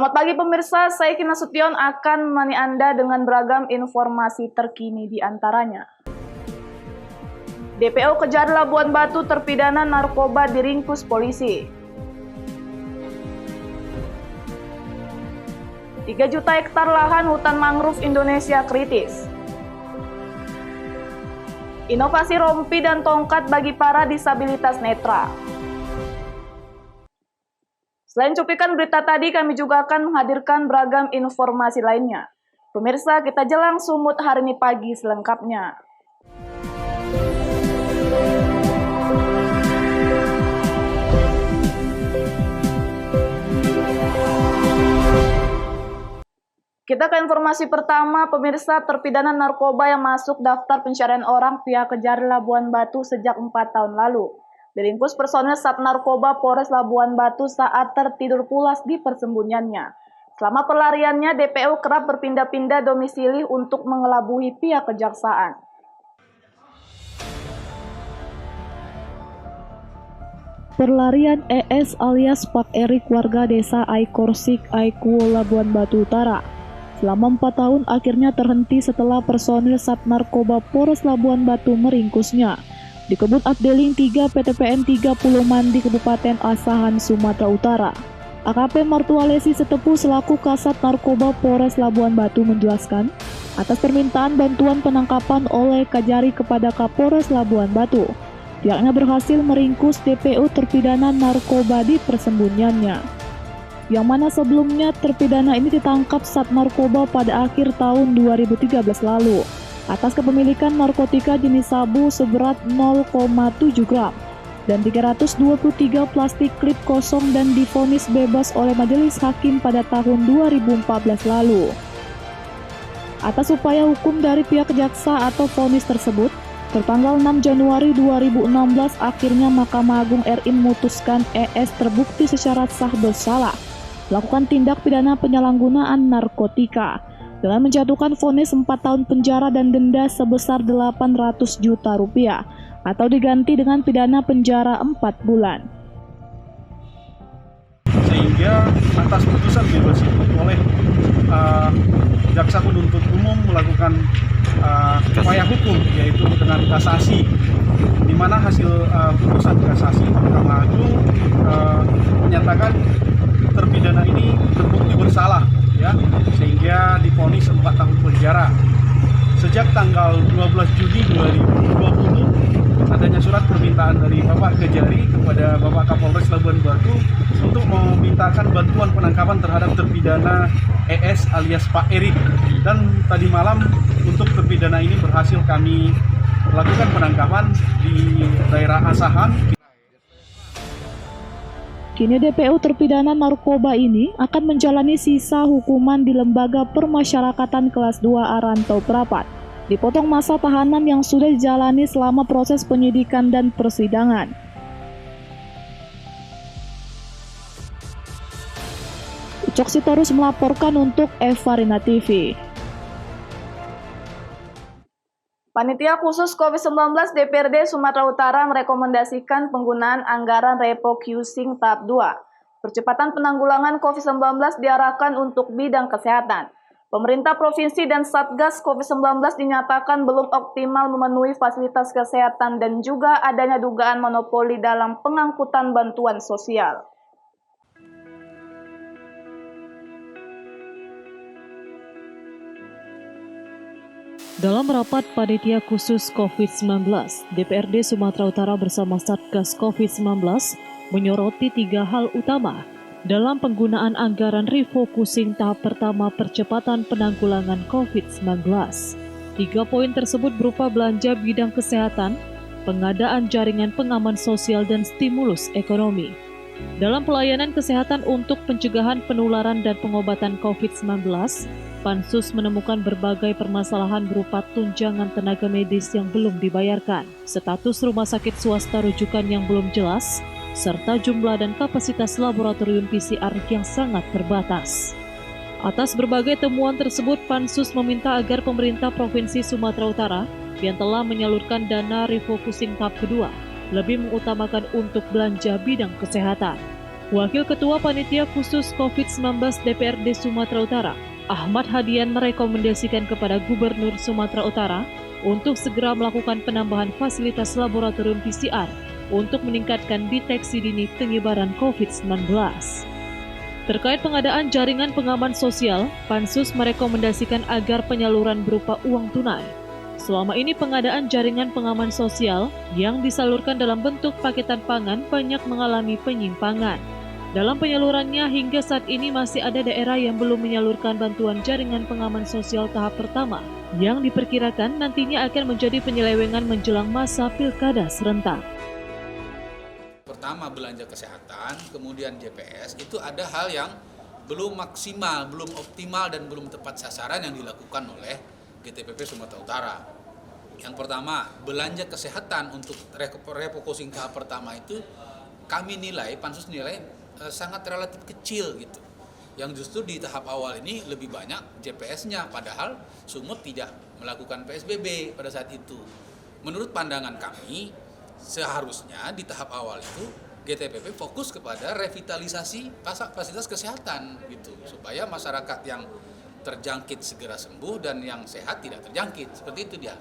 Selamat pagi pemirsa, saya Kina Sution akan menemani Anda dengan beragam informasi terkini di antaranya. DPO kejar Labuan Batu terpidana narkoba diringkus polisi. 3 juta hektar lahan hutan mangrove Indonesia kritis. Inovasi rompi dan tongkat bagi para disabilitas netra. Selain cuplikan berita tadi, kami juga akan menghadirkan beragam informasi lainnya. Pemirsa, kita jelang sumut hari ini pagi selengkapnya. Kita ke informasi pertama, pemirsa. Terpidana narkoba yang masuk daftar pencarian orang pihak Kejari Labuan Batu sejak 4 tahun lalu. Diringkus personel Sat Narkoba Polres Labuan Batu saat tertidur pulas di persembunyiannya. Selama pelariannya, DPO kerap berpindah-pindah domisili untuk mengelabui pihak kejaksaan. Pelarian ES alias Pak Erik warga desa Aikorsik, Aikuo, Labuan Batu Utara selama 4 tahun akhirnya terhenti setelah personil Sat Narkoba Polres Labuan Batu meringkusnya di Kebun Afdeling 3 PTPN 30 Mandi Kabupaten Asahan, Sumatera Utara. AKP Martualesi Setepu selaku Kasat Narkoba Polres Labuan Batu menjelaskan atas permintaan bantuan penangkapan oleh Kajari kepada Kapolres Labuan Batu, pihaknya berhasil meringkus DPO terpidana narkoba di persembunyiannya, yang mana sebelumnya terpidana ini ditangkap Sat Narkoba pada akhir tahun 2013 lalu atas kepemilikan narkotika jenis sabu seberat 0,7 gram dan 323 plastik klip kosong dan divonis bebas oleh majelis hakim pada tahun 2014 lalu. Atas upaya hukum dari pihak jaksa atau vonis tersebut, tertanggal 6 Januari 2016 akhirnya Mahkamah Agung RI memutuskan ES terbukti secara sah bersalah melakukan tindak pidana penyalahgunaan narkotika dengan menjatuhkan vonis 4 tahun penjara dan denda sebesar 800 juta rupiah atau diganti dengan pidana penjara 4 bulan. Sehingga atas putusan bebas itu oleh jaksa penuntut umum melakukan upaya hukum, yaitu dengan kasasi, di mana hasil putusan kasasi Mahkamah Agung menyatakan terpidana ini terbukti bersalah, ya, sehingga divonis 4 tahun penjara. Sejak tanggal 12 Juni 2020 adanya surat permintaan dari Bapak Kejari kepada Bapak Kapolres Labuan Batu untuk memintakan bantuan penangkapan terhadap terpidana ES alias Pak Erik, dan tadi malam untuk terpidana ini berhasil kami lakukan penangkapan di daerah Asahan. Kini DPO terpidana narkoba ini akan menjalani sisa hukuman di Lembaga Permasyarakatan Kelas 2 Arantau Prapat, dipotong masa tahanan yang sudah dijalani selama proses penyidikan dan persidangan. Ucok Sitorus melaporkan untuk Evarina TV. Panitia khusus COVID-19 DPRD Sumatera Utara merekomendasikan penggunaan anggaran refocusing tahap 2. Percepatan penanggulangan COVID-19 diarahkan untuk bidang kesehatan. Pemerintah provinsi dan Satgas COVID-19 dinyatakan belum optimal memenuhi fasilitas kesehatan dan juga adanya dugaan monopoli dalam pengangkutan bantuan sosial. Dalam rapat Panitia Khusus COVID-19, DPRD Sumatera Utara bersama Satgas COVID-19 menyoroti 3 hal utama dalam penggunaan anggaran refocusing tahap pertama percepatan penanggulangan COVID-19. 3 poin tersebut berupa belanja bidang kesehatan, pengadaan jaringan pengaman sosial, dan stimulus ekonomi. Dalam pelayanan kesehatan untuk pencegahan penularan dan pengobatan COVID-19, Pansus menemukan berbagai permasalahan berupa tunjangan tenaga medis yang belum dibayarkan, status rumah sakit swasta rujukan yang belum jelas, serta jumlah dan kapasitas laboratorium PCR yang sangat terbatas. Atas berbagai temuan tersebut, Pansus meminta agar pemerintah Provinsi Sumatera Utara yang telah menyalurkan dana refocusing tahap kedua lebih mengutamakan untuk belanja bidang kesehatan. Wakil Ketua Panitia Khusus COVID-19 DPRD Sumatera Utara, Ahmad Hadian merekomendasikan kepada Gubernur Sumatera Utara untuk segera melakukan penambahan fasilitas laboratorium PCR untuk meningkatkan deteksi dini penyebaran COVID-19. Terkait pengadaan jaringan pengaman sosial, Pansus merekomendasikan agar penyaluran berupa uang tunai. Selama ini pengadaan jaringan pengaman sosial yang disalurkan dalam bentuk paketan pangan banyak mengalami penyimpangan. Dalam penyalurannya hingga saat ini masih ada daerah yang belum menyalurkan bantuan jaringan pengaman sosial tahap pertama yang diperkirakan nantinya akan menjadi penyelewengan menjelang masa pilkada serentak. Pertama belanja kesehatan, kemudian JPS, itu ada hal yang belum maksimal, belum optimal dan belum tepat sasaran yang dilakukan oleh GTPP Sumatera Utara. Yang pertama, belanja kesehatan untuk refocusing tahap pertama itu kami nilai, Pansus nilai sangat relatif kecil gitu. Yang justru di tahap awal ini lebih banyak JPS-nya, padahal Sumut tidak melakukan PSBB pada saat itu. Menurut pandangan kami, seharusnya di tahap awal itu GTPP fokus kepada revitalisasi fasilitas kesehatan gitu, supaya masyarakat yang terjangkit segera sembuh dan yang sehat tidak terjangkit. Seperti itu dia.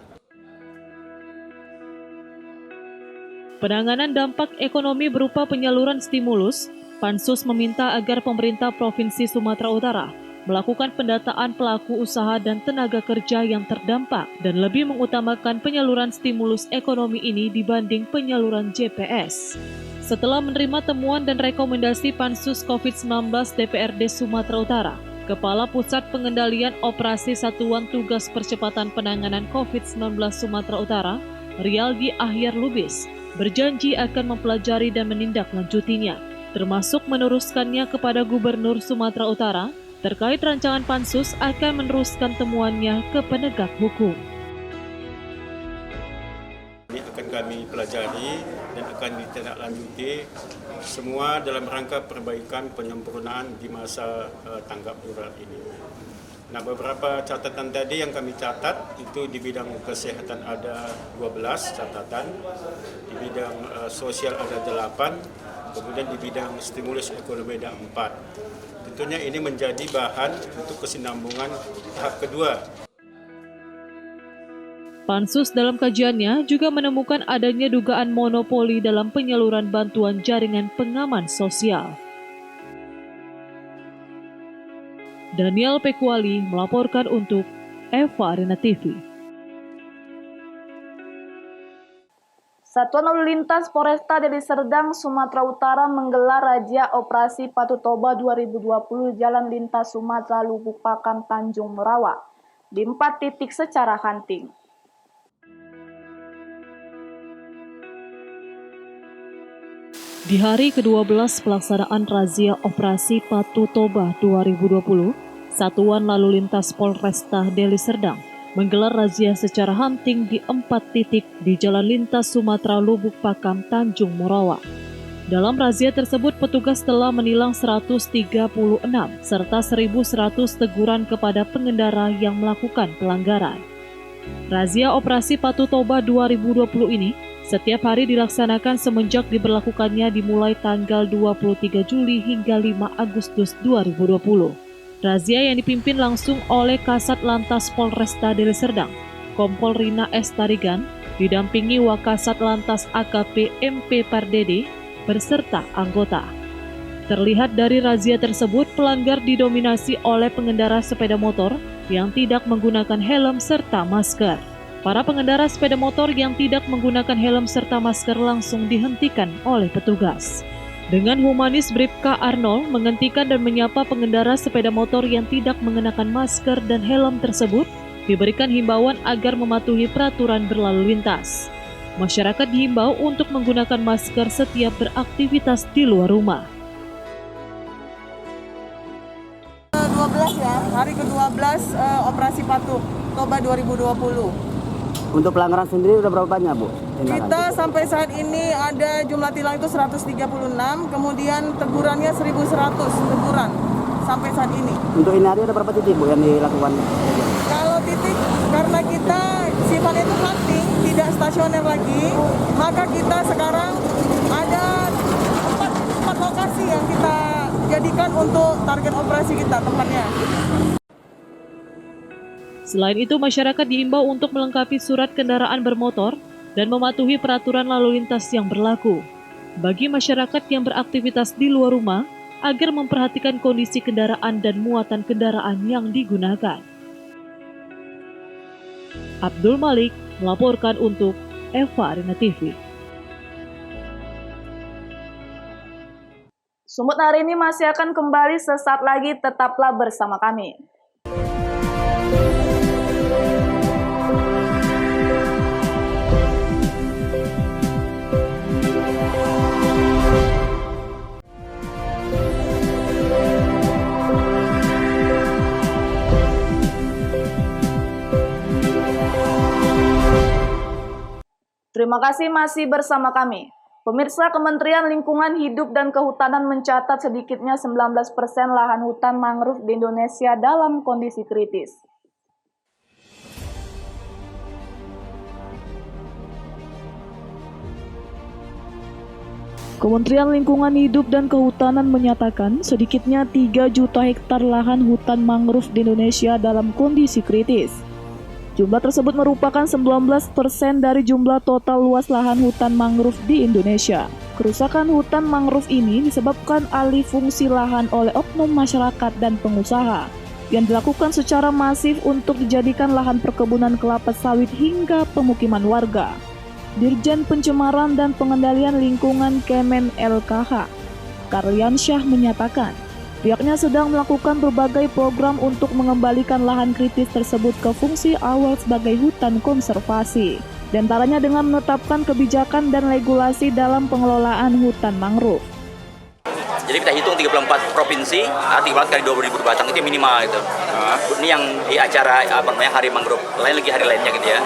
Penanganan dampak ekonomi berupa penyaluran stimulus, Pansus meminta agar pemerintah Provinsi Sumatera Utara melakukan pendataan pelaku usaha dan tenaga kerja yang terdampak dan lebih mengutamakan penyaluran stimulus ekonomi ini dibanding penyaluran JPS. Setelah menerima temuan dan rekomendasi Pansus COVID-19 DPRD Sumatera Utara, Kepala Pusat Pengendalian Operasi Satuan Tugas Percepatan Penanganan COVID-19 Sumatera Utara, Rialdi Ahyar Lubis, berjanji akan mempelajari dan menindaklanjutinya, termasuk meneruskannya kepada Gubernur Sumatera Utara terkait rancangan Pansus akan meneruskan temuannya ke penegak hukum. Ini akan kami pelajari dan akan ditindaklanjuti semua dalam rangka perbaikan penyempurnaan di masa tanggap darurat ini. Nah, beberapa catatan tadi yang kami catat itu di bidang kesehatan ada 12 catatan, di bidang sosial ada 8, kemudian di bidang stimulus ekonomi ada 4. Tentunya ini menjadi bahan untuk kesinambungan tahap kedua. Pansus dalam kajiannya juga menemukan adanya dugaan monopoli dalam penyaluran bantuan jaringan pengaman sosial. Daniel Pekuali melaporkan untuk Eva Arena TV. Satuan Lalu Lintas Polresta Deli Serdang, Sumatera Utara menggelar razia Operasi Patu Toba 2020 Jalan Lintas Sumatera Lubuk Pakam Tanjung Merawa di 4 titik secara hunting. Di hari ke-12 pelaksanaan razia Operasi Patu Toba 2020, Satuan Lalu Lintas Polresta Deli Serdang menggelar razia secara hunting di 4 titik di Jalan Lintas Sumatera Lubuk Pakam Tanjung Merawa. Dalam razia tersebut, petugas telah menilang 136 serta 1.100 teguran kepada pengendara yang melakukan pelanggaran. Razia Operasi Patu Toba 2020 ini setiap hari dilaksanakan semenjak diberlakukannya dimulai tanggal 23 Juli hingga 5 Agustus 2020. Razia yang dipimpin langsung oleh Kasat Lantas Polresta Deli Serdang, Kompol Rina S. Tarigan, didampingi Wakasat Lantas AKP MP Pardede, berserta anggota. Terlihat dari razia tersebut, pelanggar didominasi oleh pengendara sepeda motor yang tidak menggunakan helm serta masker. Para pengendara sepeda motor yang tidak menggunakan helm serta masker langsung dihentikan oleh petugas. Dengan humanis, Bribka Arnold menghentikan dan menyapa pengendara sepeda motor yang tidak mengenakan masker dan helm tersebut, diberikan himbauan agar mematuhi peraturan berlalu lintas. Masyarakat dihimbau untuk menggunakan masker setiap beraktivitas di luar rumah. 12 ya, hari ke-12 Operasi Patu Toba 2020. Untuk pelanggaran sendiri udah berapa banyak, Bu? Kita sampai saat ini ada jumlah tilang itu 136, kemudian tegurannya 1.100 teguran sampai saat ini. Untuk ini hari ada berapa titik, Bu, yang dilakukan? Kalau titik, karena kita sifatnya itu hunting, tidak stasioner lagi, maka kita sekarang ada 4 lokasi yang kita untuk target operasi kita tempatnya. Selain itu, masyarakat diimbau untuk melengkapi surat kendaraan bermotor dan mematuhi peraturan lalu lintas yang berlaku. Bagi masyarakat yang beraktivitas di luar rumah, agar memperhatikan kondisi kendaraan dan muatan kendaraan yang digunakan. Abdul Malik melaporkan untuk Eva Arena TV. Sumut hari ini masih akan kembali sesaat lagi, tetaplah bersama kami. Terima kasih masih bersama kami. Pemirsa, Kementerian Lingkungan Hidup dan Kehutanan mencatat sedikitnya 19% lahan hutan mangrove di Indonesia dalam kondisi kritis. Kementerian Lingkungan Hidup dan Kehutanan menyatakan sedikitnya 3 juta hektar lahan hutan mangrove di Indonesia dalam kondisi kritis. Jumlah tersebut merupakan 19% dari jumlah total luas lahan hutan mangrove di Indonesia. Kerusakan hutan mangrove ini disebabkan alih fungsi lahan oleh oknum masyarakat dan pengusaha yang dilakukan secara masif untuk dijadikan lahan perkebunan kelapa sawit hingga pemukiman warga. Dirjen Pencemaran dan Pengendalian Lingkungan Kemen LKH, Karliansyah menyatakan, pihaknya sedang melakukan berbagai program untuk mengembalikan lahan kritis tersebut ke fungsi awal sebagai hutan konservasi, dan antaranya dengan menetapkan kebijakan dan regulasi dalam pengelolaan hutan mangrove. Jadi kita hitung 34 provinsi, 34 kali 20.000 batang itu minimal gitu. Ini yang di acara Hari Mangrove, lain lagi hari lainnya gitu ya.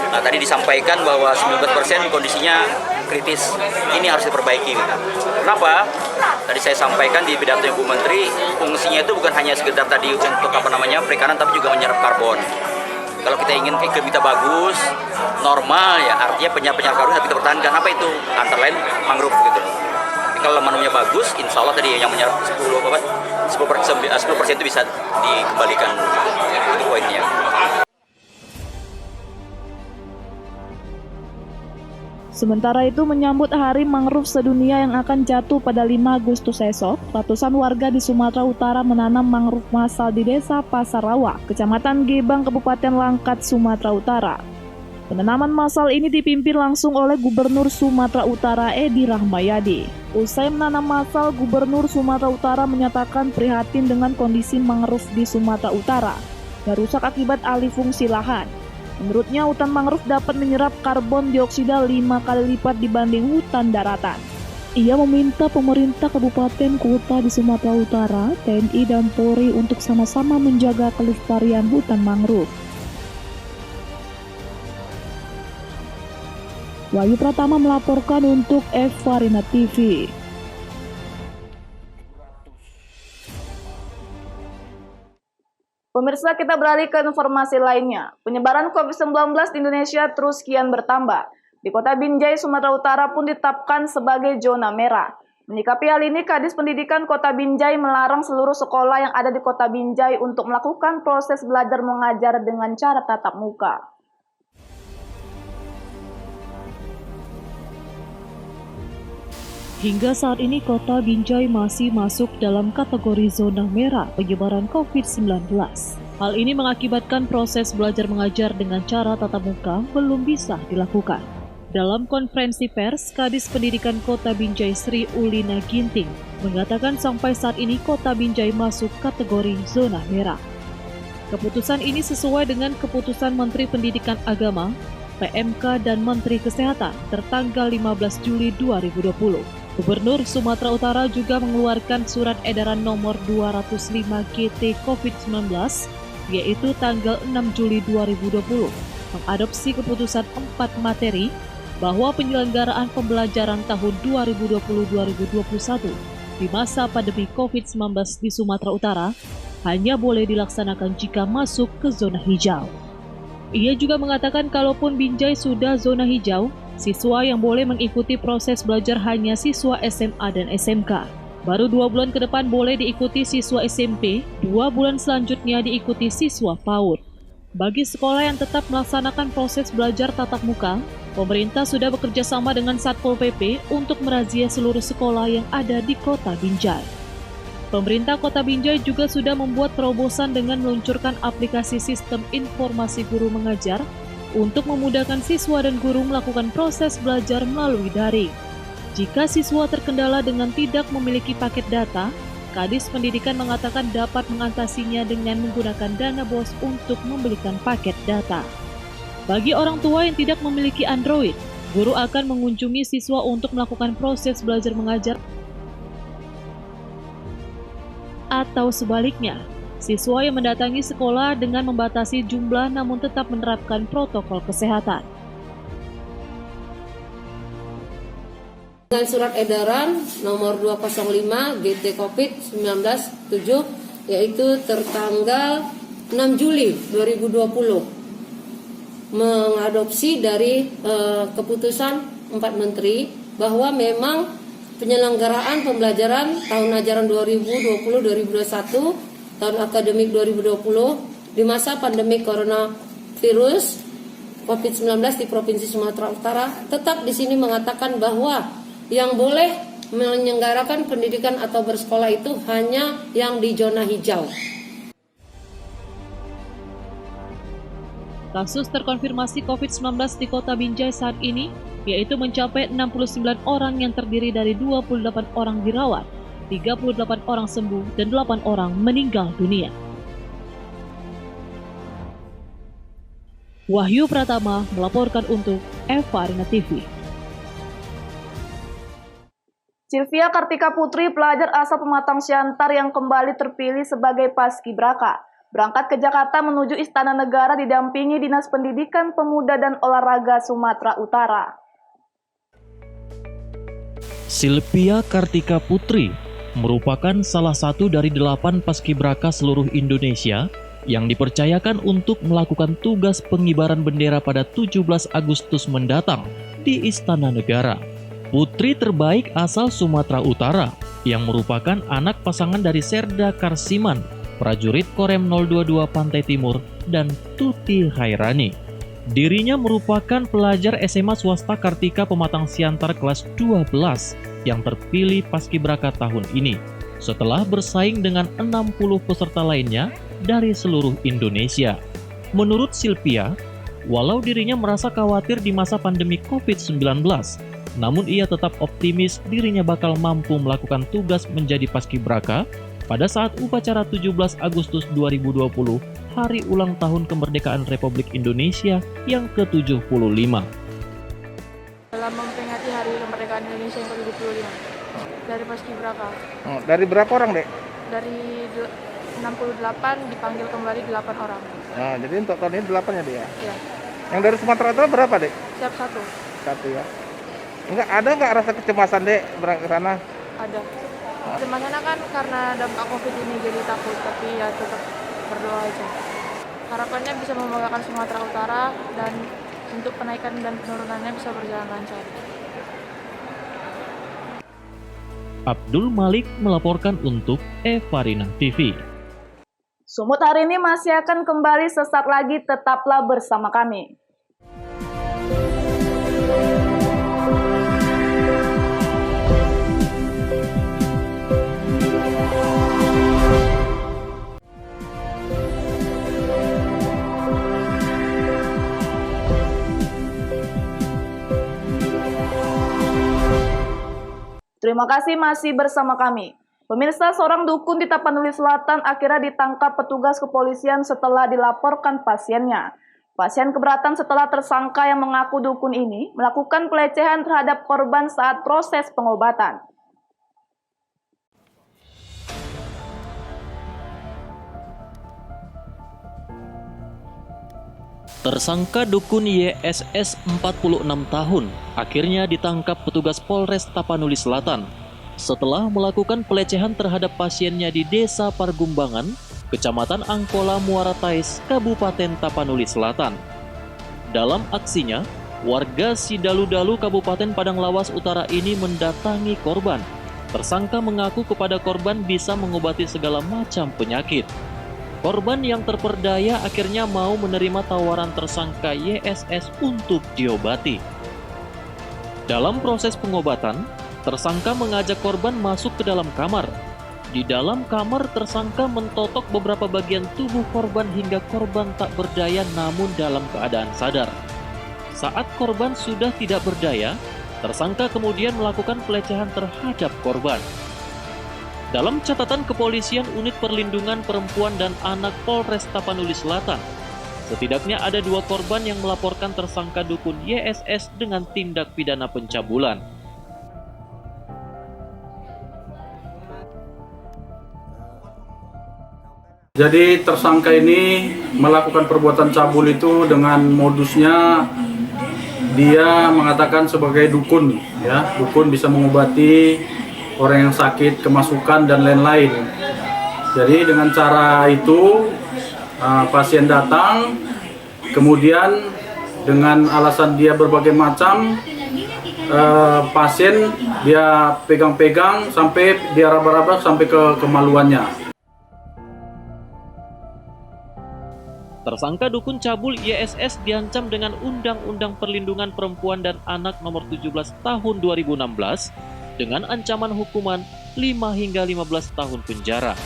Nah, tadi disampaikan bahwa 19% kondisinya kritis, ini harus diperbaiki. Kenapa? Tadi saya sampaikan di pidato Bu Menteri, fungsinya itu bukan hanya sekedar tadi untuk perikanan, tapi juga menyerap karbon. Kalau kita ingin iklim kita bagus, normal ya, artinya penyerapan karbon harus kita pertahankan. Apa itu? Antara lain mangrove gitu. Jadi kalau manunya bagus, insya Allah tadi yang menyerap 10% itu bisa dikembalikan. Itu poinnya. Sementara itu, menyambut Hari Mangrove Sedunia yang akan jatuh pada 5 Agustus esok, ratusan warga di Sumatera Utara menanam mangrove massal di Desa Pasarawa, Kecamatan Gebang, Kabupaten Langkat, Sumatera Utara. Penanaman massal ini dipimpin langsung oleh Gubernur Sumatera Utara Edi Rahmayadi. Usai menanam massal, Gubernur Sumatera Utara menyatakan prihatin dengan kondisi mangrove di Sumatera Utara yang rusak akibat alih fungsi lahan. Menurutnya, hutan mangrove dapat menyerap karbon dioksida 5 kali lipat dibanding hutan daratan. Ia meminta pemerintah kabupaten kota di Sumatera Utara, TNI dan Polri untuk sama-sama menjaga kelestarian hutan mangrove. Wahyu Pratama melaporkan untuk Eva Arena TV. Pemirsa, kita beralih ke informasi lainnya. Penyebaran COVID-19 di Indonesia terus kian bertambah. Di Kota Binjai, Sumatera Utara pun ditetapkan sebagai zona merah. Menyikapi hal ini, Kadis Pendidikan Kota Binjai melarang seluruh sekolah yang ada di Kota Binjai untuk melakukan proses belajar mengajar dengan cara tatap muka. Hingga saat ini Kota Binjai masih masuk dalam kategori zona merah penyebaran COVID-19. Hal ini mengakibatkan proses belajar mengajar dengan cara tatap muka belum bisa dilakukan. Dalam konferensi pers, Kadis Pendidikan Kota Binjai Sri Ulina Ginting mengatakan sampai saat ini Kota Binjai masuk kategori zona merah. Keputusan ini sesuai dengan keputusan Menteri Pendidikan Agama, PMK dan Menteri Kesehatan tertanggal 15 Juli 2020. Gubernur Sumatera Utara juga mengeluarkan surat edaran nomor 205 GT COVID-19 yaitu tanggal 6 Juli 2020 mengadopsi keputusan 4 materi bahwa penyelenggaraan pembelajaran tahun 2020-2021 di masa pandemi COVID-19 di Sumatera Utara hanya boleh dilaksanakan jika masuk ke zona hijau. Ia juga mengatakan kalaupun Binjai sudah zona hijau, siswa yang boleh mengikuti proses belajar hanya siswa SMA dan SMK. Baru 2 bulan ke depan boleh diikuti siswa SMP, 2 bulan selanjutnya diikuti siswa PAUD. Bagi sekolah yang tetap melaksanakan proses belajar tatap muka, pemerintah sudah bekerja sama dengan Satpol PP untuk merazia seluruh sekolah yang ada di Kota Binjai. Pemerintah Kota Binjai juga sudah membuat terobosan dengan meluncurkan aplikasi sistem informasi guru mengajar untuk memudahkan siswa dan guru melakukan proses belajar melalui daring. Jika siswa terkendala dengan tidak memiliki paket data, Kadis Pendidikan mengatakan dapat mengatasinya dengan menggunakan dana BOS untuk membelikan paket data. Bagi orang tua yang tidak memiliki Android, guru akan mengunjungi siswa untuk melakukan proses belajar mengajar atau sebaliknya, siswa yang mendatangi sekolah dengan membatasi jumlah namun tetap menerapkan protokol kesehatan. Dengan surat edaran nomor 205 GT COVID-19 7 yaitu tertanggal 6 Juli 2020 mengadopsi dari keputusan 4 Menteri bahwa memang penyelenggaraan pembelajaran tahun ajaran 2020-2021 tahun akademik 2020 di masa pandemi coronavirus COVID-19 di Provinsi Sumatera Utara tetap di sini mengatakan bahwa yang boleh menyelenggarakan pendidikan atau bersekolah itu hanya yang di zona hijau. Kasus terkonfirmasi COVID-19 di Kota Binjai saat ini yaitu mencapai 69 orang yang terdiri dari 28 orang dirawat, 38 orang sembuh, dan 8 orang meninggal dunia. Wahyu Pratama melaporkan untuk Eva Arina TV. Sylvia Kartika Putri, pelajar asal Pematang Siantar yang kembali terpilih sebagai paskibraka, berangkat ke Jakarta menuju Istana Negara didampingi Dinas Pendidikan Pemuda dan Olahraga Sumatera Utara. Sylvia Kartika Putri merupakan salah satu dari 8 paskibraka seluruh Indonesia yang dipercayakan untuk melakukan tugas pengibaran bendera pada 17 Agustus mendatang di Istana Negara. Putri terbaik asal Sumatera Utara yang merupakan anak pasangan dari Serda Karsiman, prajurit Korem 022 Pantai Timur, dan Tuti Hairani. Dirinya merupakan pelajar SMA swasta Kartika Pematang Siantar kelas 12 yang terpilih paskibraka tahun ini setelah bersaing dengan 60 peserta lainnya dari seluruh Indonesia. Menurut Sylvia, walau dirinya merasa khawatir di masa pandemi COVID-19, namun ia tetap optimis dirinya bakal mampu melakukan tugas menjadi paskibraka pada saat upacara 17 Agustus 2020, hari ulang tahun kemerdekaan Republik Indonesia yang ke-75. Dalam memperingati hari kemerdekaan Indonesia yang ke-75 dari paskibraka. Dari berapa orang, Dek? Dari 68 dipanggil kembali 8 orang. Nah, jadi untuk tahun ini 8 ya, Dek ya? Iya. Yang dari Sumatera Utara berapa, Dek? Siap 1. 1 ya. Ada nggak rasa kecemasan, Dek, berangkat ke sana? Ada. Kecemasannya kan karena dampak COVID ini jadi takut, tapi ya tetap berdoa aja. Harapannya bisa membanggakan Sumatera Utara dan untuk penaikan dan penurunannya bisa berjalan lancar. Abdul Malik melaporkan untuk Eva Arina TV. Sumut hari ini masih akan kembali sesaat lagi, tetaplah bersama kami. Terima kasih masih bersama kami. Pemirsa, seorang dukun di Tapanuli Selatan akhirnya ditangkap petugas kepolisian setelah dilaporkan pasiennya. Pasien keberatan setelah tersangka yang mengaku dukun ini melakukan pelecehan terhadap korban saat proses pengobatan. Tersangka dukun YSS 46 tahun akhirnya ditangkap petugas Polres Tapanuli Selatan setelah melakukan pelecehan terhadap pasiennya di Desa Pargumbangan, Kecamatan Angkola, Muara Tais, Kabupaten Tapanuli Selatan. Dalam aksinya, warga Sidalu-Dalu Kabupaten Padang Lawas Utara ini mendatangi korban, Tersangka mengaku kepada korban bisa mengobati segala macam penyakit. Korban yang terperdaya akhirnya mau menerima tawaran tersangka YSS untuk diobati. Dalam proses pengobatan, tersangka mengajak korban masuk ke dalam kamar. Di dalam kamar, tersangka mentotok beberapa bagian tubuh korban hingga korban tak berdaya namun dalam keadaan sadar. Saat korban sudah tidak berdaya, tersangka kemudian melakukan pelecehan terhadap korban. Dalam catatan kepolisian Unit Perlindungan Perempuan dan Anak Polres Tapanuli Selatan, setidaknya ada 2 korban yang melaporkan tersangka dukun YSS dengan tindak pidana pencabulan. Jadi tersangka ini melakukan perbuatan cabul itu dengan modusnya dia mengatakan sebagai dukun, ya, dukun bisa mengobati orang yang sakit, kemasukan dan lain-lain. Jadi dengan cara itu pasien datang, kemudian dengan alasan dia berbagai macam, pasien dia pegang-pegang sampai dia raba-raba sampai ke kemaluannya. Tersangka dukun cabul YSS diancam dengan Undang-Undang Perlindungan Perempuan dan Anak Nomor 17 Tahun 2016 dengan ancaman hukuman 5 hingga 15 tahun penjara.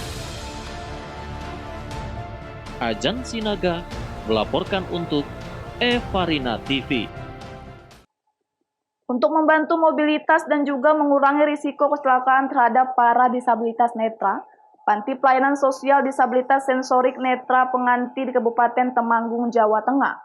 Ajan Sinaga melaporkan untuk Evarina TV. Untuk membantu mobilitas dan juga mengurangi risiko kecelakaan terhadap para disabilitas netra, Panti Pelayanan Sosial Disabilitas Sensorik Netra Penganti di Kabupaten Temanggung, Jawa Tengah,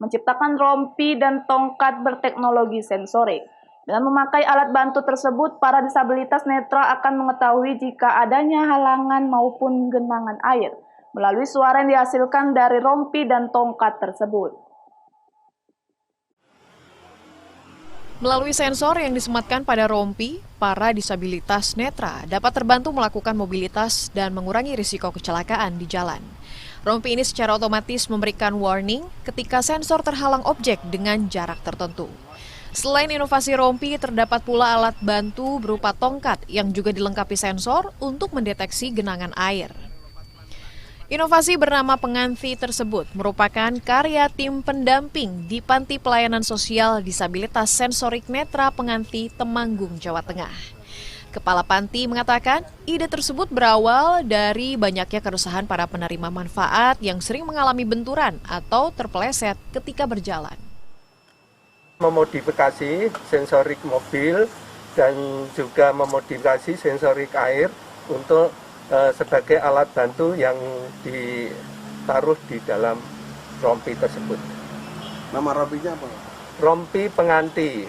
menciptakan rompi dan tongkat berteknologi sensorik. Dengan memakai alat bantu tersebut, para disabilitas netra akan mengetahui jika adanya halangan maupun genangan air melalui suara yang dihasilkan dari rompi dan tongkat tersebut. Melalui sensor yang disematkan pada rompi, para disabilitas netra dapat terbantu melakukan mobilitas dan mengurangi risiko kecelakaan di jalan. Rompi ini secara otomatis memberikan warning ketika sensor terhalang objek dengan jarak tertentu. Selain inovasi rompi, terdapat pula alat bantu berupa tongkat yang juga dilengkapi sensor untuk mendeteksi genangan air. Inovasi bernama Penganti tersebut merupakan karya tim pendamping di Panti Pelayanan Sosial Disabilitas Sensorik Netra Penganti Temanggung, Jawa Tengah. Kepala Panti mengatakan, ide tersebut berawal dari banyaknya keresahan para penerima manfaat yang sering mengalami benturan atau terpeleset ketika berjalan. Memodifikasi sensorik mobil dan juga memodifikasi sensorik air untuk sebagai alat bantu yang ditaruh di dalam rompi tersebut. Nama rompinya apa? Rompi Penganti.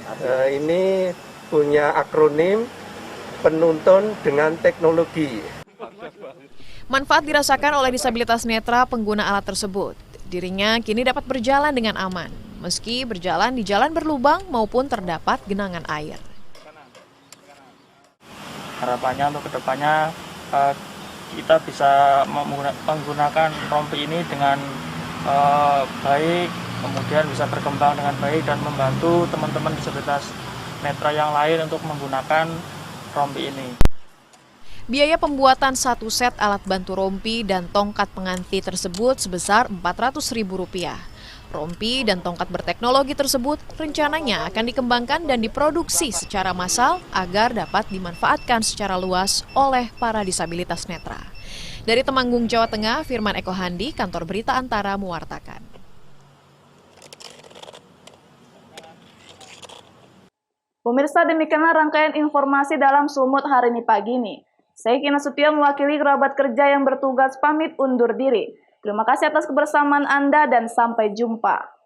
Ini punya akronim penuntun dengan teknologi. Manfaat dirasakan oleh disabilitas netra pengguna alat tersebut. Dirinya kini dapat berjalan dengan aman, meski berjalan di jalan berlubang maupun terdapat genangan air. Harapannya untuk kedepannya kita bisa menggunakan rompi ini dengan baik, kemudian bisa berkembang dengan baik dan membantu teman-teman disabilitas netra yang lain untuk menggunakan rompi ini. Biaya pembuatan satu set alat bantu rompi dan tongkat penganti tersebut sebesar Rp400.000. Rompi dan tongkat berteknologi tersebut rencananya akan dikembangkan dan diproduksi secara massal agar dapat dimanfaatkan secara luas oleh para disabilitas netra. Dari Temanggung, Jawa Tengah, Firman Eko Handi, Kantor Berita Antara mewartakan. Pemirsa, demikianlah rangkaian informasi dalam Sumut hari ini pagi ini. Saya Kina Sutia mewakili kerabat kerja yang bertugas pamit undur diri. Terima kasih atas kebersamaan Anda dan sampai jumpa.